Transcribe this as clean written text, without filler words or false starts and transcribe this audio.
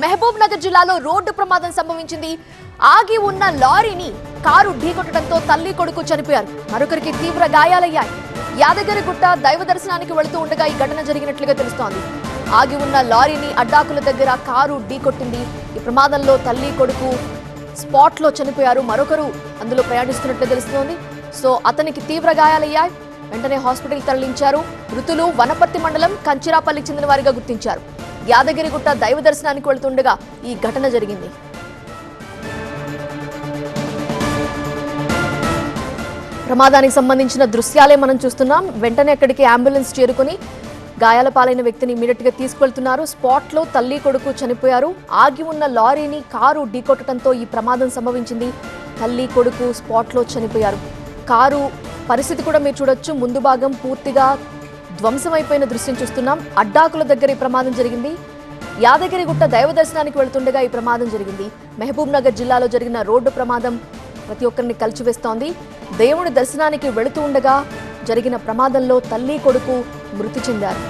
మహబూబ్ నగర్ జిల్లాలో రోడ్డు ప్రమాదం సంభవించింది. ఆగి ఉన్న లారీని కారు ఢీకొట్టడంతో తల్లి కొడుకు చనిపోయారు. మరొకరికి తీవ్ర గాయాలయ్యాయి. యాదగిరిగుట్ట దైవ దర్శనానికి వెళుతూ ఉండగా ఈ ఘటన జరిగినట్లుగా తెలుస్తోంది. ఆగి ఉన్న లారీని అడ్డాకుల దగ్గర కారు ఢీకొట్టింది. ఈ ప్రమాదంలో తల్లి కొడుకు స్పాట్ లో చనిపోయారు. మరొకరు అందులో ప్రయాణిస్తున్నట్లు తెలుస్తోంది. సో అతనికి తీవ్ర గాయాలయ్యాయి. వెంటనే హాస్పిటల్ తరలించారు. మృతులు వనపర్తి మండలం కంచిరాపల్లికి చెందిన వారిగా గుర్తించారు. యాదగిరిగుట్ట దైవ దర్శనానికి వెళ్తుండగా ఈ ఘటన జరిగింది. ప్రమాదానికి సంబంధించిన దృశ్యాలే మనం చూస్తున్నాం. వెంటనే అక్కడికి అంబులెన్స్ చేరుకుని గాయాల పాలైన వ్యక్తిని ఇమీడియట్ గా తీసుకెళ్తున్నారు. స్పాట్ లో తల్లి కొడుకు చనిపోయారు. ఆగి ఉన్న లారీని కారు ఢీకొట్టడంతో ఈ ప్రమాదం సంభవించింది. తల్లి కొడుకు స్పాట్ లో చనిపోయారు. కారు పరిస్థితి కూడా మీరు చూడొచ్చు. ముందు భాగం పూర్తిగా ధ్వంసమైపోయిన దృశ్యం చూస్తున్నాం. అడ్డాకుల దగ్గర ఈ ప్రమాదం జరిగింది. యాదగిరిగుట్ట దైవ దర్శనానికి వెళ్తుండగా ఈ ప్రమాదం జరిగింది. మహబూబ్ నగర్ జిల్లాలో జరిగిన రోడ్డు ప్రమాదం ప్రతి ఒక్కరిని కలిచివేస్తోంది. దేవుడి దర్శనానికి వెళుతూ ఉండగా జరిగిన ప్రమాదంలో తల్లి కొడుకు మృతి చెందారు.